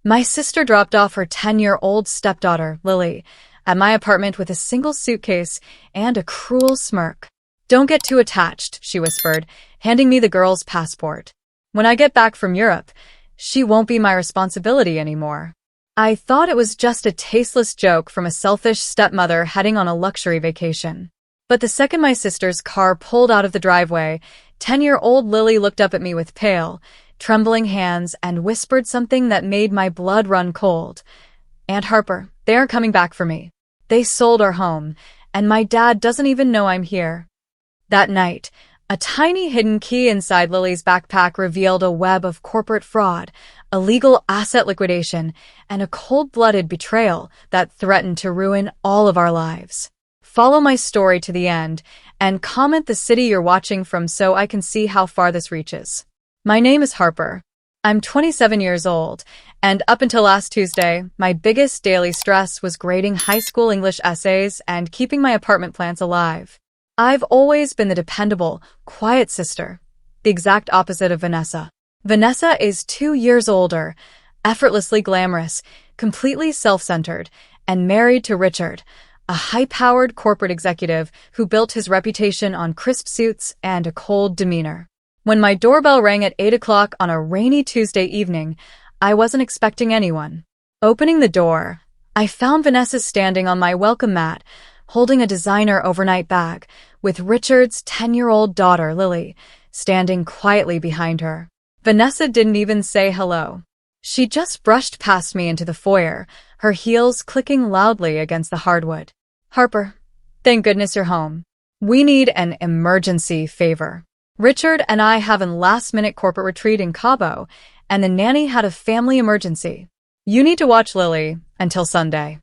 My sister dropped off her 10-year-old stepdaughter, Lily, at my apartment with a single suitcase and a cruel smirk. "Don't get too attached," she whispered, handing me the girl's passport. "When I get back from Europe, she won't be my responsibility anymore." I thought it was just a tasteless joke from a selfish stepmother heading on a luxury vacation. But the second my sister's car pulled out of the driveway, 10-year-old Lily looked up at me with pale, trembling hands and whispered something that made my blood run cold. "Aunt Harper, they aren't coming back for me. They sold our home, and my dad doesn't even know I'm here." That night, a tiny hidden key inside Lily's backpack revealed a web of corporate fraud, illegal asset liquidation, and a cold-blooded betrayal that threatened to ruin all of our lives. Follow my story to the end, and comment the city you're watching from so I can see how far this reaches. My name is Harper. I'm 27 years old, and up until last Tuesday, my biggest daily stress was grading high school English essays and keeping my apartment plants alive. I've always been the dependable, quiet sister, the exact opposite of Vanessa. Vanessa is 2 years older, effortlessly glamorous, completely self-centered, and married to Richard, a high-powered corporate executive who built his reputation on crisp suits and a cold demeanor. When my doorbell rang at 8 o'clock on a rainy Tuesday evening, I wasn't expecting anyone. Opening the door, I found Vanessa standing on my welcome mat, holding a designer overnight bag, with Richard's 10-year-old daughter, Lily, standing quietly behind her. Vanessa didn't even say hello. She just brushed past me into the foyer, her heels clicking loudly against the hardwood. "Harper, thank goodness you're home. We need an emergency favor. Richard and I have a last-minute corporate retreat in Cabo, and the nanny had a family emergency. You need to watch Lily until Sunday."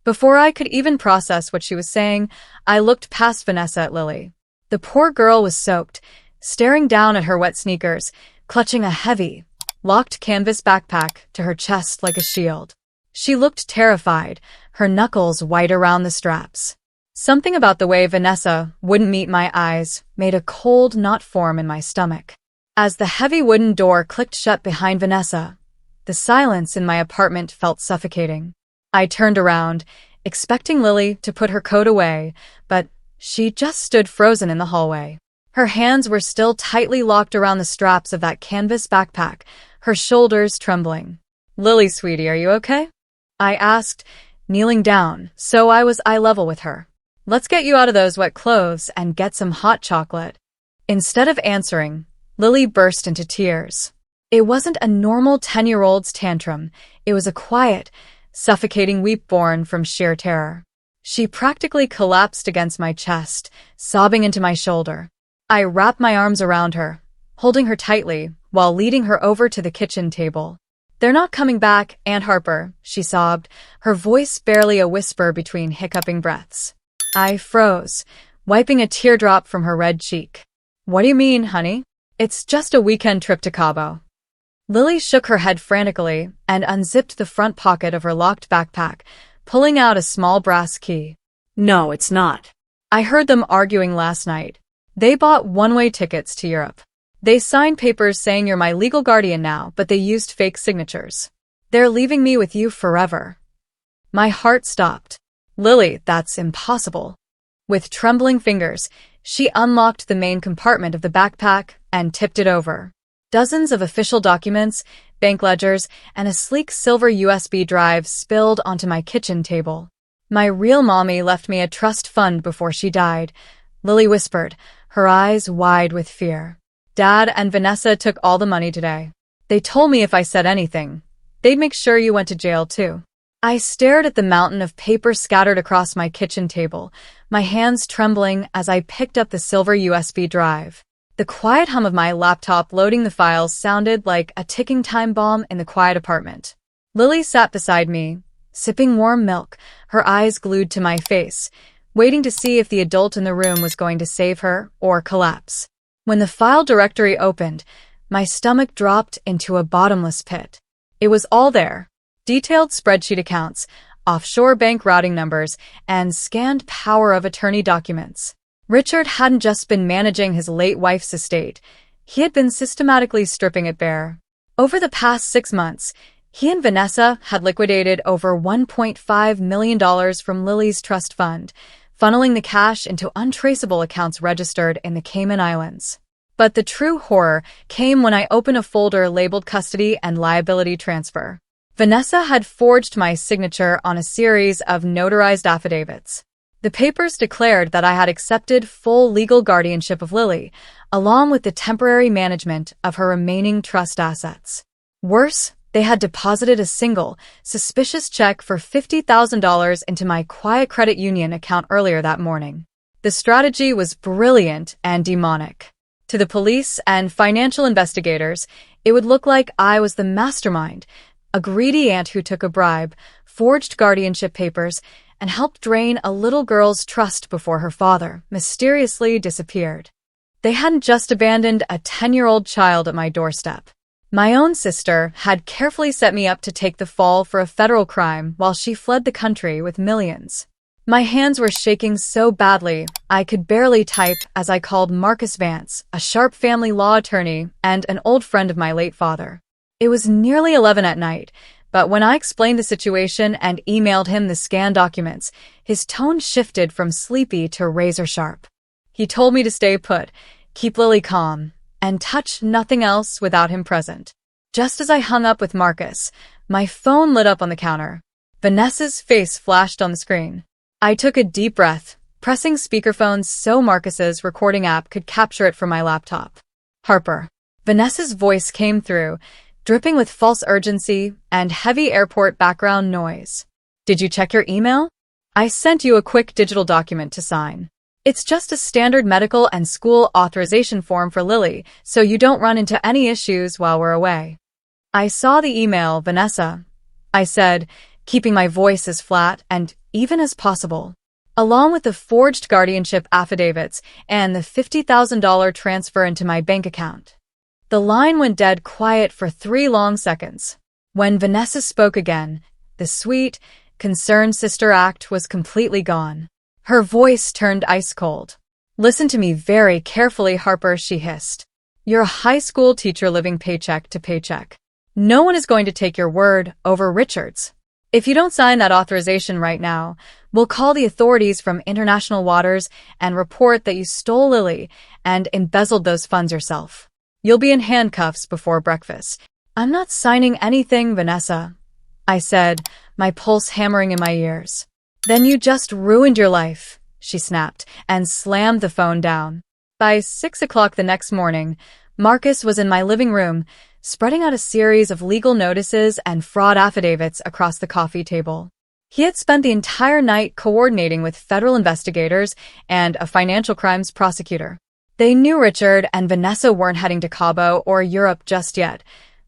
Before I could even process what she was saying, I looked past Vanessa at Lily. The poor girl was soaked, staring down at her wet sneakers, clutching a heavy, locked canvas backpack to her chest like a shield. She looked terrified, her knuckles white around the straps. Something about the way Vanessa wouldn't meet my eyes made a cold knot form in my stomach. As the heavy wooden door clicked shut behind Vanessa, the silence in my apartment felt suffocating. I turned around, expecting Lily to put her coat away, but she just stood frozen in the hallway. Her hands were still tightly locked around the straps of that canvas backpack, her shoulders trembling. "Lily, sweetie, are you okay?" I asked, kneeling down so I was eye level with her. "Let's get you out of those wet clothes and get some hot chocolate." Instead of answering, Lily burst into tears. It wasn't a normal 10-year-old's tantrum. It was a quiet, suffocating weep born from sheer terror. She practically collapsed against my chest, sobbing into my shoulder. I wrapped my arms around her, holding her tightly while leading her over to the kitchen table. "They're not coming back, Aunt Harper," she sobbed, her voice barely a whisper between hiccuping breaths. I froze, wiping a teardrop from her red cheek. "What do you mean, honey? It's just a weekend trip to Cabo." Lily shook her head frantically and unzipped the front pocket of her locked backpack, pulling out a small brass key. "No, it's not. I heard them arguing last night. They bought one-way tickets to Europe. They signed papers saying you're my legal guardian now, but they used fake signatures. They're leaving me with you forever." My heart stopped. "Lily, that's impossible." With trembling fingers, she unlocked the main compartment of the backpack and tipped it over. Dozens of official documents, bank ledgers, and a sleek silver USB drive spilled onto my kitchen table. "My real mommy left me a trust fund before she died," Lily whispered, her eyes wide with fear. "Dad and Vanessa took all the money today. They told me if I said anything, they'd make sure you went to jail too." I stared at the mountain of paper scattered across my kitchen table, my hands trembling as I picked up the silver USB drive. The quiet hum of my laptop loading the files sounded like a ticking time bomb in the quiet apartment. Lily sat beside me, sipping warm milk, her eyes glued to my face, waiting to see if the adult in the room was going to save her or collapse. When the file directory opened, my stomach dropped into a bottomless pit. It was all there. Detailed spreadsheet accounts, offshore bank routing numbers, and scanned power of attorney documents. Richard hadn't just been managing his late wife's estate. He had been systematically stripping it bare. Over the past 6 months, He and Vanessa had liquidated over $1.5 million from Lily's trust fund, funneling the cash into untraceable accounts registered in the Cayman Islands. But the true horror came when I opened a folder labeled Custody and Liability Transfer. Vanessa had forged my signature on a series of notarized affidavits. The papers declared that I had accepted full legal guardianship of Lily, along with the temporary management of her remaining trust assets. Worse, they had deposited a single, suspicious check for $50,000 into my Quiet Credit Union account earlier that morning. The strategy was brilliant and demonic. To the police and financial investigators, it would look like I was the mastermind, a greedy aunt who took a bribe, forged guardianship papers, and helped drain a little girl's trust before her father mysteriously disappeared. They hadn't just abandoned a 10-year-old child at my doorstep. My own sister had carefully set me up to take the fall for a federal crime while she fled the country with millions. My hands were shaking so badly, I could barely type as I called Marcus Vance, a sharp family law attorney and an old friend of my late father. It was nearly 11 at night, but when I explained the situation and emailed him the scanned documents, his tone shifted from sleepy to razor-sharp. He told me to stay put, keep Lily calm, and touch nothing else without him present. Just as I hung up with Marcus, my phone lit up on the counter. Vanessa's face flashed on the screen. I took a deep breath, pressing speakerphone so Marcus's recording app could capture it from my laptop. Harper. Vanessa's voice came through, dripping with false urgency and heavy airport background noise. Did you check your email? I sent you a quick digital document to sign. It's just a standard medical and school authorization form for Lily, so you don't run into any issues while we're away. I saw the email, Vanessa, I said, keeping my voice as flat and even as possible. Along with the forged guardianship affidavits and the $50,000 transfer into my bank account. The line went dead quiet for 3 long seconds. When Vanessa spoke again, the sweet, concerned sister act was completely gone. Her voice turned ice cold. Listen to me very carefully, Harper, she hissed. You're a high school teacher living paycheck to paycheck. No one is going to take your word over Richard's. If you don't sign that authorization right now, we'll call the authorities from international waters and report that you stole Lily and embezzled those funds yourself. You'll be in handcuffs before breakfast. I'm not signing anything, Vanessa, I said, my pulse hammering in my ears. Then you just ruined your life, she snapped, and slammed the phone down. By 6 o'clock the next morning, Marcus was in my living room, spreading out a series of legal notices and fraud affidavits across the coffee table. He had spent the entire night coordinating with federal investigators and a financial crimes prosecutor. They knew Richard and Vanessa weren't heading to Cabo or Europe just yet.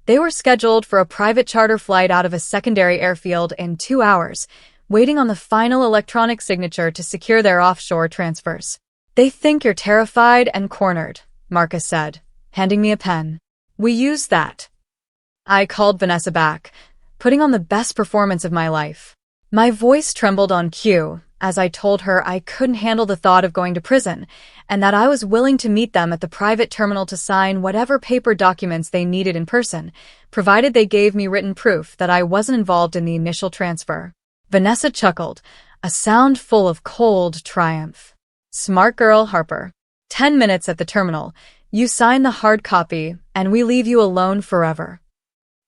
They were scheduled for a private charter flight out of a secondary airfield in 2 hours, waiting on the final electronic signature to secure their offshore transfers. They think you're terrified and cornered, Marcus said, handing me a pen. We use that. I called Vanessa back, putting on the best performance of my life. My voice trembled on cue as I told her I couldn't handle the thought of going to prison and that I was willing to meet them at the private terminal to sign whatever paper documents they needed in person, provided they gave me written proof that I wasn't involved in the initial transfer. Vanessa chuckled, a sound full of cold triumph. Smart girl, Harper. 10 minutes at the terminal, you sign the hard copy, and we leave you alone forever.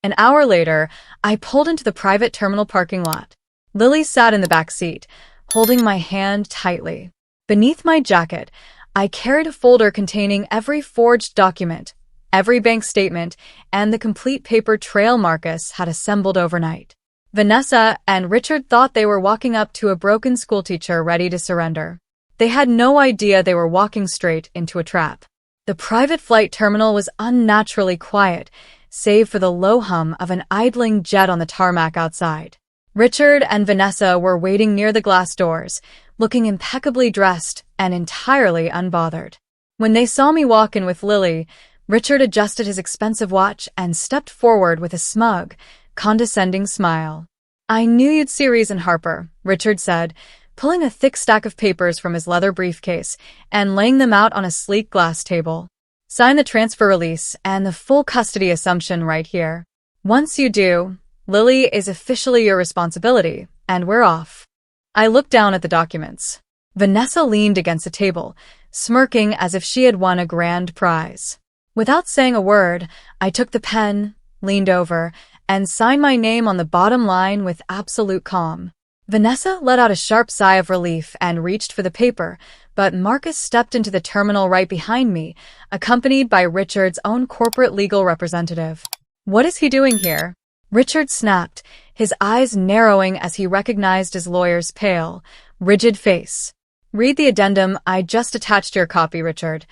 An hour later, I pulled into the private terminal parking lot. Lily sat in the back seat, holding my hand tightly. Beneath my jacket, I carried a folder containing every forged document, every bank statement, and the complete paper trail Marcus had assembled overnight. Vanessa and Richard thought they were walking up to a broken schoolteacher ready to surrender. They had no idea they were walking straight into a trap. The private flight terminal was unnaturally quiet, save for the low hum of an idling jet on the tarmac outside. Richard and Vanessa were waiting near the glass doors, looking impeccably dressed and entirely unbothered. When they saw me walk in with Lily, Richard adjusted his expensive watch and stepped forward with a smug, condescending smile. I knew you'd see reason, Harper, Richard said, pulling a thick stack of papers from his leather briefcase and laying them out on a sleek glass table. Sign the transfer release and the full custody assumption right here. Once you do, Lily is officially your responsibility, and we're off. I looked down at the documents. Vanessa leaned against the table, smirking as if she had won a grand prize. Without saying a word, I took the pen, leaned over, and signed my name on the bottom line with absolute calm. Vanessa let out a sharp sigh of relief and reached for the paper, but Marcus stepped into the terminal right behind me, accompanied by Richard's own corporate legal representative. "What is he doing here?" Richard snapped, his eyes narrowing as he recognized his lawyer's pale, rigid face. "Read the addendum I just attached to your copy, Richard,"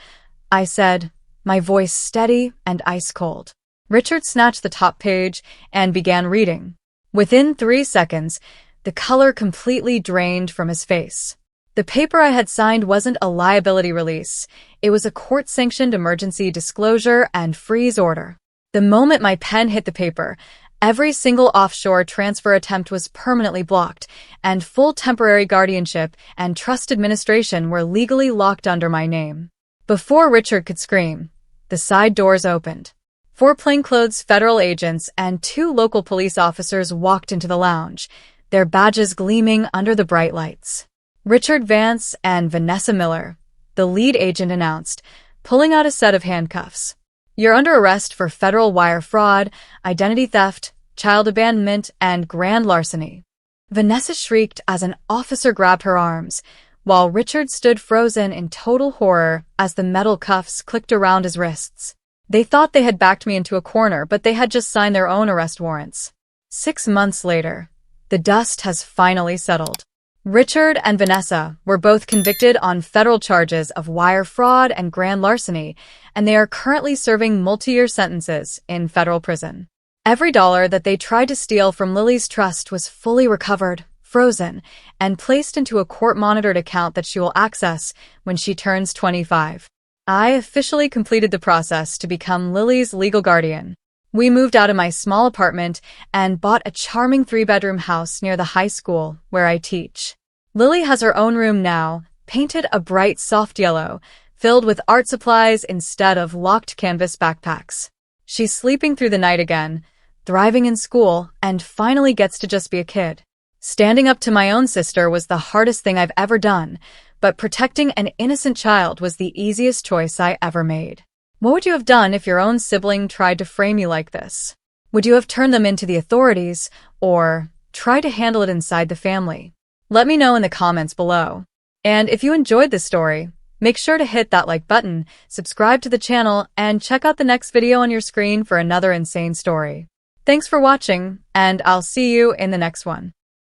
I said, my voice steady and ice-cold. Richard snatched the top page and began reading. Within 3 seconds, the color completely drained from his face. The paper I had signed wasn't a liability release. It was a court-sanctioned emergency disclosure and freeze order. The moment my pen hit the paper, every single offshore transfer attempt was permanently blocked, and full temporary guardianship and trust administration were legally locked under my name. Before Richard could scream, the side doors opened. 4 plainclothes federal agents and 2 local police officers walked into the lounge, their badges gleaming under the bright lights. "Richard Vance and Vanessa Miller," the lead agent announced, pulling out a set of handcuffs. "You're under arrest for federal wire fraud, identity theft, child abandonment, and grand larceny." Vanessa shrieked as an officer grabbed her arms, while Richard stood frozen in total horror as the metal cuffs clicked around his wrists. They thought they had backed me into a corner, but they had just signed their own arrest warrants. 6 months later, the dust has finally settled. Richard and Vanessa were both convicted on federal charges of wire fraud and grand larceny, and they are currently serving multi-year sentences in federal prison. Every dollar that they tried to steal from Lily's trust was fully recovered, frozen, and placed into a court-monitored account that she will access when she turns 25. I officially completed the process to become Lily's legal guardian. We moved out of my small apartment and bought a charming 3-bedroom house near the high school where I teach. Lily has her own room now, painted a bright soft yellow, filled with art supplies instead of locked canvas backpacks. She's sleeping through the night again, thriving in school, and finally gets to just be a kid. Standing up to my own sister was the hardest thing I've ever done, but protecting an innocent child was the easiest choice I ever made. What would you have done if your own sibling tried to frame you like this? Would you have turned them into the authorities, or try to handle it inside the family? Let me know in the comments below. And if you enjoyed this story, make sure to hit that like button, subscribe to the channel, and check out the next video on your screen for another insane story. Thanks for watching, and I'll see you in the next one.